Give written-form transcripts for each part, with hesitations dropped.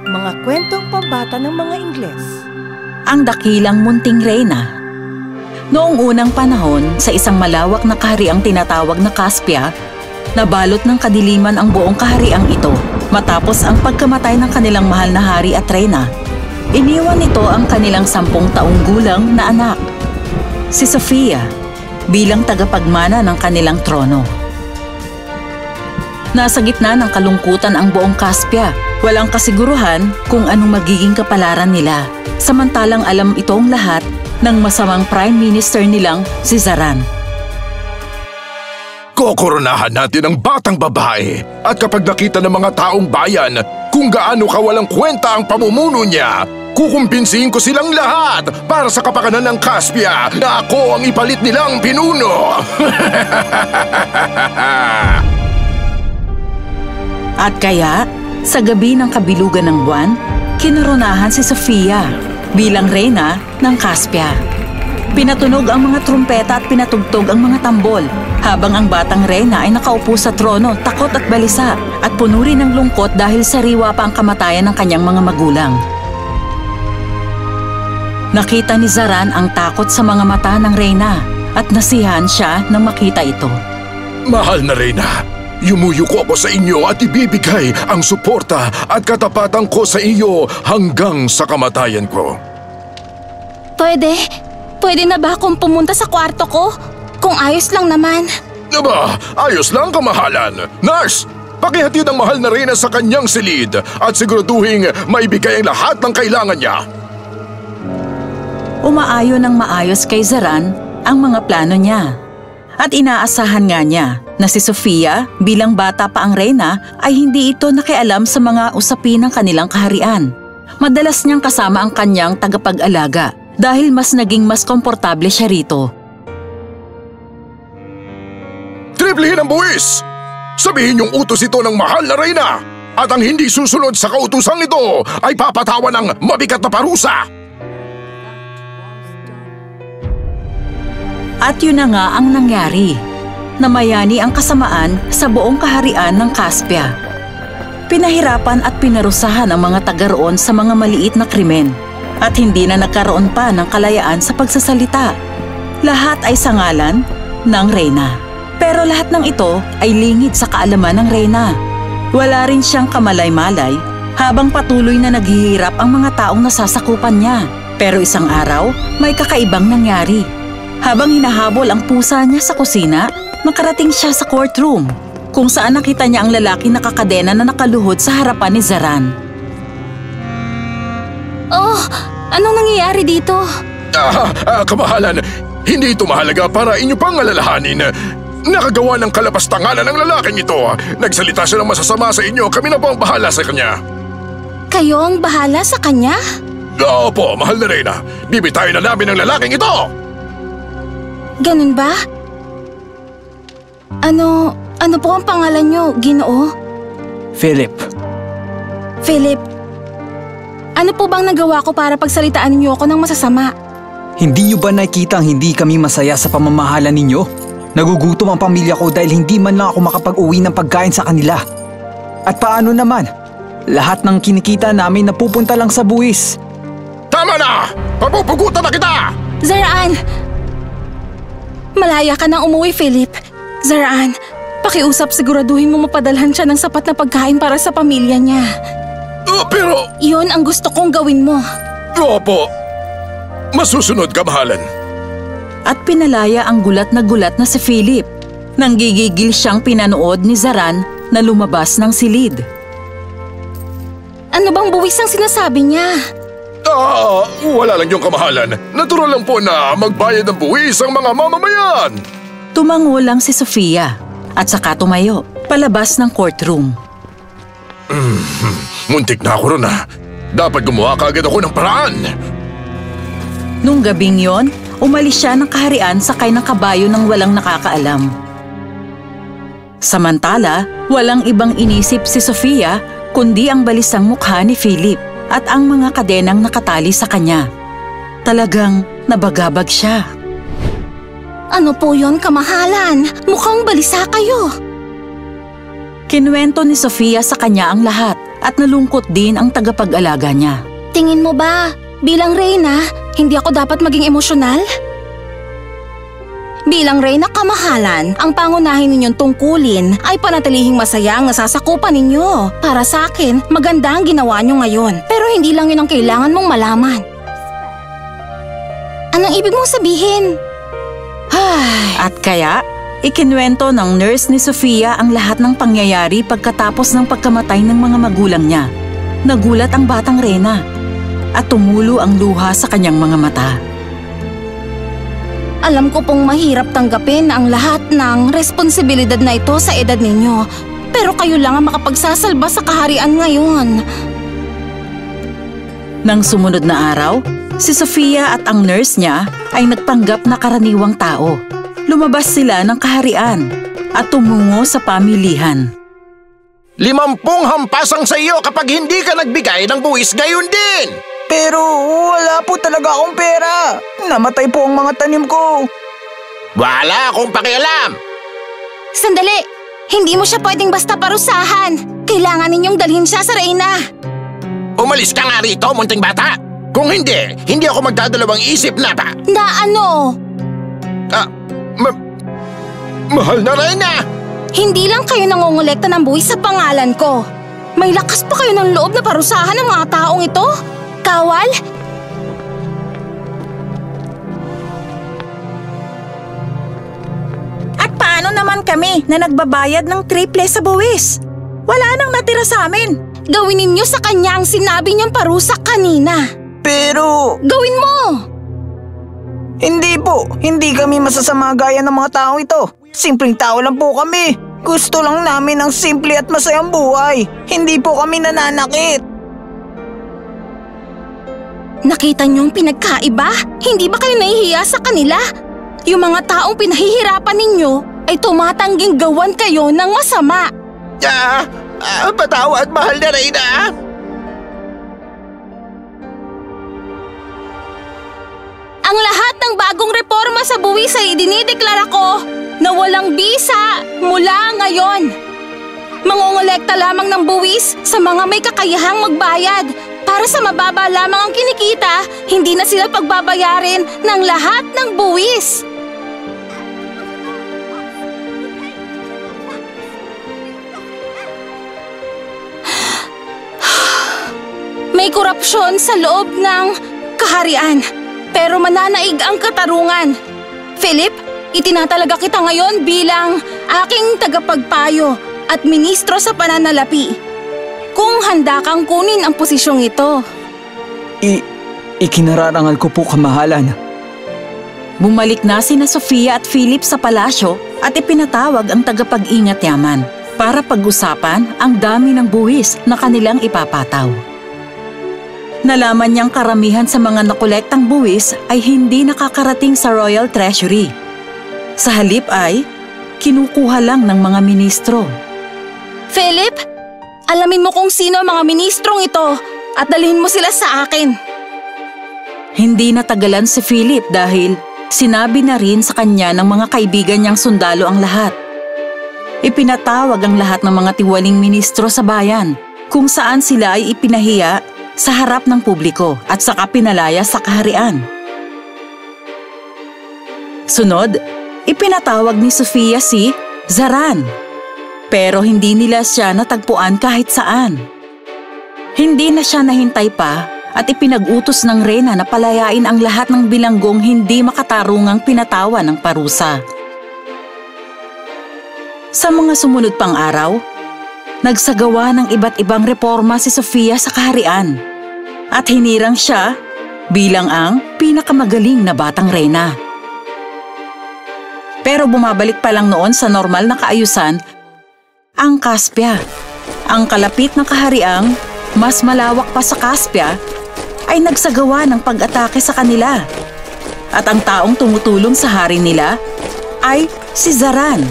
Mga kwentong pambata ng mga Ingles. Ang dakilang munting reyna. Noong unang panahon, sa isang malawak na kahariang tinatawag na Caspia, nabalot ng kadiliman ang buong kahariang ito matapos ang pagkamatay ng kanilang mahal na hari at reyna. Iniwan nito ang kanilang 10 taong gulang na anak, si Sofia, bilang tagapagmana ng kanilang trono. Nasa gitna ng kalungkutan ang buong Caspia. Walang kasiguruhan kung anong magiging kapalaran nila. Samantalang alam itong lahat ng masamang prime minister nilang si Zaran. Kokoronahan natin ang batang babae at kapag nakita ng mga taong bayan kung gaano kawalang kwenta ang pamumuno niya, kukumbinsihin ko silang lahat para sa kapakanan ng Caspia na ako ang ipalit nilang pinuno. At kaya, sa gabi ng kabilugan ng buwan, kinoronahan si Sofia bilang reyna ng Caspia. Pinatunog ang mga trumpeta at pinatugtog ang mga tambol habang ang batang reyna ay nakaupo sa trono, takot at balisa at puno rin ng lungkot dahil sariwa pa ang kamatayan ng kanyang mga magulang. Nakita ni Zaran ang takot sa mga mata ng reyna at nasiyahan siya nang makita ito. Mahal na reyna, yumuyuko ako sa inyo at ibibigay ang suporta at katapatan ko sa iyo hanggang sa kamatayan ko. Pwede na ba akong pumunta sa kwarto ko? Kung ayos lang naman. Aba, ayos lang kamahalan. Nurse, pakihatid ang mahal na reyna sa kanyang silid at siguraduhin maibigay ang lahat ng kailangan niya. Umaayon ng maayos kay Zaran ang mga plano niya. At inaasahan nga niya na si Sofia bilang bata pa ang reyna ay hindi ito nakialam sa mga usapin ng kanilang kaharian. Madalas niyang kasama ang kanyang tagapag-alaga dahil mas komportable siya rito. Triplihin ang buwis! Sabihin yung utos ito ng mahal na reyna at ang hindi susunod sa kautosang ito ay papatawan ng mabigat na parusa! At yun na nga ang nangyari. Namayani ang kasamaan sa buong kaharian ng Caspia. Pinahirapan at pinarusahan ang mga taga roon sa mga maliit na krimen at hindi na nagkaroon pa ng kalayaan sa pagsasalita. Lahat ay sa ngalan ng reyna. Pero lahat ng ito ay lingid sa kaalaman ng reyna. Wala rin siyang kamalay-malay habang patuloy na naghihirap ang mga taong nasasakupan niya. Pero isang araw, may kakaibang nangyari. Habang hinahabol ang pusa niya sa kusina, nakarating siya sa courtroom, kung saan nakita niya ang lalaki nakakadena na nakaluhod sa harapan ni Zaran. Oh, anong nangyayari dito? Kamahalan, hindi ito mahalaga para inyo pang alalahanin. Nakagawa ng kalabastanganan ng lalaking ito. Nagsalita siya ng masasama sa inyo, kami na po ang bahala sa kanya. Kayo ang bahala sa kanya? Opo, mahal na reyna. Bibitayin na namin ang lalaking ito. Ganun ba? Ano po ang pangalan niyo, Ginoo? Philip. Philip, ano po bang nagawa ko para pagsalitaan niyo ako ng masasama? Hindi niyo ba nakikita ang hindi kami masaya sa pamamahala ninyo? Nagugutom ang pamilya ko dahil hindi man lang ako makapag-uwi ng pagkain sa kanila. At paano naman? Lahat ng kinikita namin napupunta lang sa buwis. Tama na! Papupugutan na kita! Zaraan! Malaya ka nang umuwi, Philip. Zaraan, pakiusap siguraduhin mo mapadalhan siya ng sapat na pagkain para sa pamilya niya. Pero… Yun ang gusto kong gawin mo. Opo. Masusunod, kamahalan. At pinalaya ang gulat na si Philip. Nanggigigil siyang pinanood ni Zaran na lumabas ng silid. Ano bang buwis ang sinasabi niya? Wala lang yung kamahalan. Natural lang po na magbayad ng buwis ang mga mamamayan. Tumango lang si Sofia at saka tumayo, palabas ng courtroom. Muntik na ako ron . Dapat gumawa kaagad ako ng paraan. Nung gabing yon, umalis siya ng kaharian sakay ng kabayo ng walang nakakaalam. Samantala, walang ibang inisip si Sofia kundi ang balisang mukha ni Philip at ang mga kadenang nakatali sa kanya. Talagang nabagabag siya. Ano po yon, kamahalan? Mukhang balisa kayo. Kinuwento ni Sofia sa kanya ang lahat at nalungkot din ang tagapag-alaga niya. Tingin mo ba, bilang Reyna, hindi ako dapat maging emosyonal? Bilang Reyna kamahalan, ang pangunahin ninyong tungkulin ay panatilihing masaya ang nasasakupan ninyo. Para sa akin, maganda ang ginawa nyo ngayon. Pero hindi lang yun ang kailangan mong malaman. Anong ibig mong sabihin? At kaya, ikinwento ng nurse ni Sofia ang lahat ng pangyayari pagkatapos ng pagkamatay ng mga magulang niya. Nagulat ang batang Reyna at tumulo ang luha sa kanyang mga mata. Alam ko pong mahirap tanggapin ang lahat ng responsibilidad na ito sa edad ninyo. Pero kayo lang ang makapagsasalba sa kaharian ngayon. Nang sumunod na araw, si Sofia at ang nurse niya ay nagpanggap na karaniwang tao. Lumabas sila ng kaharian at tumungo sa pamilihan. 50 hampasang sa iyo kapag hindi ka nagbigay ng buwis gayon din! Pero wala po talaga akong pera. Namatay po ang mga tanim ko. Wala akong pakialam! Sandali! Hindi mo siya pwedeng basta parusahan. Kailangan ninyong dalhin siya sa Reyna. Umalis ka nga rito, munting bata! Kung hindi, hindi ako magdadalawang isip na ba? Na ano? Mahal na Reyna! Hindi lang kayo nangongolekta ng buwis sa pangalan ko. May lakas pa kayo ng loob na parusahan ng mga taong ito? Kawal? At paano naman kami na nagbabayad ng triple sa buwis? Wala nang natira sa amin. Gawin ninyo sa kanya ang sinabi niyang parusa kanina. Pero Gawin mo! hindi po. Hindi kami masasama gaya ng mga taong ito. Simpleng tao lang po kami. Gusto lang namin ng simple at masayang buhay. Hindi po kami nananakit. Nakita niyong pinagkaiba? Hindi ba kayo nahihiya sa kanila? Yung mga taong pinahihirapan ninyo ay tumatangging gawan kayo ng masama. Patawad, mahal na Reyna! Ang lahat ng bagong reforma sa buwis ay idinideklara ko na walang bisa mula ngayon. Mangongolekta lamang ng buwis sa mga may kakayahang magbayad. Para sa mababa lamang ang kinikita, hindi na sila pagbabayarin ng lahat ng buwis. May korupsyon sa loob ng kaharian, pero mananaig ang katarungan. Philip, itinatalaga kita ngayon bilang aking tagapagpayo at ministro sa pananalapi. Kung handa kang kunin ang posisyong ito. Ikinararangal ko po, kamahalan. Bumalik na sina Sofia at Philip sa palasyo at ipinatawag ang tagapag-ingat yaman para pag-usapan ang dami ng buwis na kanilang ipapataw. Nalaman niyang karamihan sa mga nakolektang buwis ay hindi nakakarating sa Royal Treasury. Sa halip ay kinukuha lang ng mga ministro. Philip, alamin mo kung sino ang mga ministrong ito at dalhin mo sila sa akin. Hindi natagalan si Philip dahil sinabi na rin sa kanya ng mga kaibigan niyang sundalo ang lahat. Ipinatawag ang lahat ng mga tiwaling ministro sa bayan kung saan sila ay ipinahiya sa harap ng publiko at saka pinalaya sa kaharian. Sunod, ipinatawag ni Sofia si Zaran. Pero hindi nila siya natagpuan kahit saan. Hindi na siya nahintay pa at ipinag-utos ng Reyna na palayain ang lahat ng bilanggong hindi makatarungang pinatawan ng parusa. Sa mga sumunod pang araw, nagsagawa ng iba't ibang reforma si Sofia sa kaharian at hinirang siya bilang ang pinakamagaling na batang Reyna. Pero bumabalik pa lang noon sa normal na kaayusan ang Caspia. Ang kalapit na kahariang mas malawak pa sa Caspia ay nagsagawa ng pag-atake sa kanila. At ang taong tumutulong sa hari nila ay si Zaran.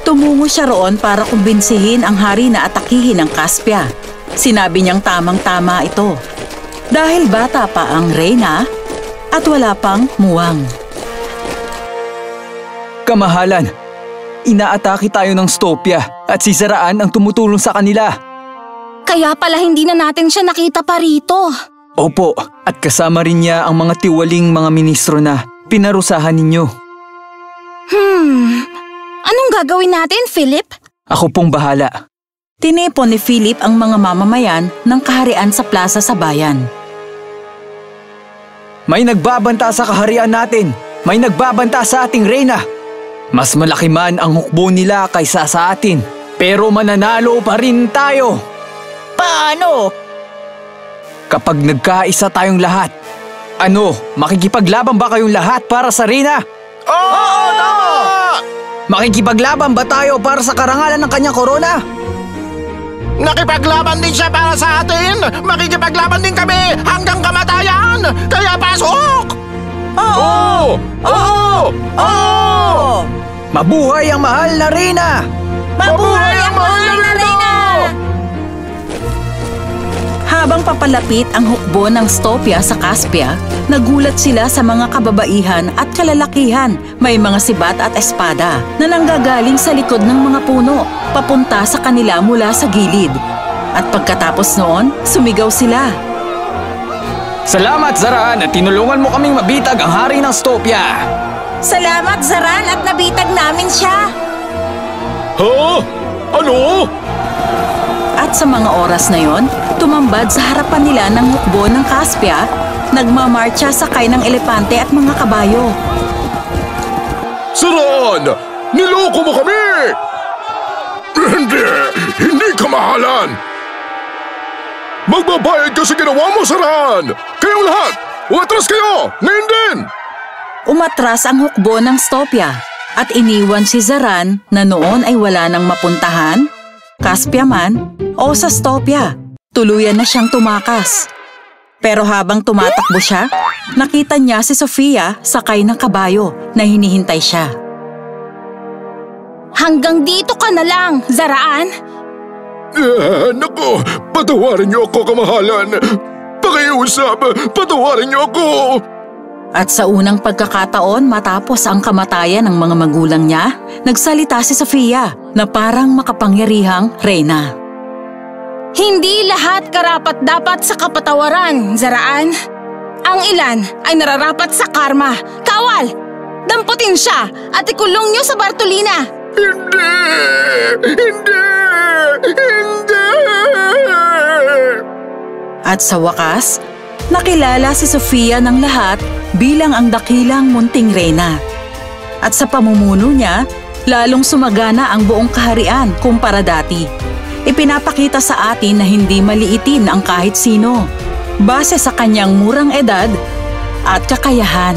Tumungo siya roon para kumbinsihin ang hari na atakihin ang Caspia. Sinabi niyang tamang-tama ito dahil bata pa ang Reyna at wala pang muwang. Kamahalan, inaatake tayo ng Stopia at si Zaraan ang tumutulong sa kanila. Kaya pala hindi na natin siya nakita pa rito. Opo, at kasama rin niya ang mga tiwaling mga ministro na pinarusahan ninyo. Anong gagawin natin, Philip? Ako pong bahala. Tinipon ni Philip ang mga mamamayan ng kaharian sa plaza sa bayan. May nagbabanta sa kaharian natin. May nagbabanta sa ating reyna. Mas malaki man ang hukbo nila kaysa sa atin. Pero mananalo pa rin tayo. Paano? Kapag nagkaisa tayong lahat. Ano, makikipaglaban ba kayong lahat para sa reyna? Oo, tama! Makikipaglaban ba tayo para sa karangalan ng kanyang korona? Nakipaglaban din siya para sa atin! Makikipaglaban din kami hanggang kamatayan! Kaya pasok! Oo! Oo! Oo! Mabuhay ang mahal na reyna! Mabuhay ang mahal na reyna! Habang papalapit ang hukbo ng Stopia sa Caspia, nagulat sila sa mga kababaihan at kalalakihan. May mga sibat at espada na nanggagaling sa likod ng mga puno, papunta sa kanila mula sa gilid. At pagkatapos noon, sumigaw sila. Salamat, Zaran, at tinulungan mo kaming mabitag ang hari ng Stopia. Salamat, Zaran, at nabitag namin siya. Ha? Ano? At sa mga oras na yon, tumambad sa harapan nila ng hukbo ng Caspia, nagmamarcha sakay ng elepante at mga kabayo. Zaran! Niloko mo kami! Hindi ka mahalan! Magbabayad ka sa ginawa mo, Zaran! Kayong lahat, umatras kayo! Ngayon din! Umatras ang hukbo ng Stopia at iniwan si Zaran na noon ay wala nang mapuntahan, Caspia man o sa Stopia. Tuluyan na siyang tumakas. Pero habang tumatakbo siya, nakita niya si Sofia sakay ng kabayo na hinihintay siya. Hanggang dito ka na lang, Zaraan. Naku, patawarin niyo ako, kamahalan! Pakiusap, patawarin niyo ako! At sa unang pagkakataon matapos ang kamatayan ng mga magulang niya, nagsalita si Sofia na parang makapangyarihang reyna. Hindi lahat karapat-dapat sa kapatawaran, Zaraan. Ang ilan ay nararapat sa karma. Kawal! Damputin siya at ikulong niyo sa Bartolina. Hindi! Hindi! Hindi! At sa wakas, nakilala si Sofia ng lahat bilang ang dakilang munting reyna. At sa pamumuno niya, lalong sumagana ang buong kaharian kumpara dati. Ipinapakita sa atin na hindi maliitin ang kahit sino, base sa kanyang murang edad at kakayahan.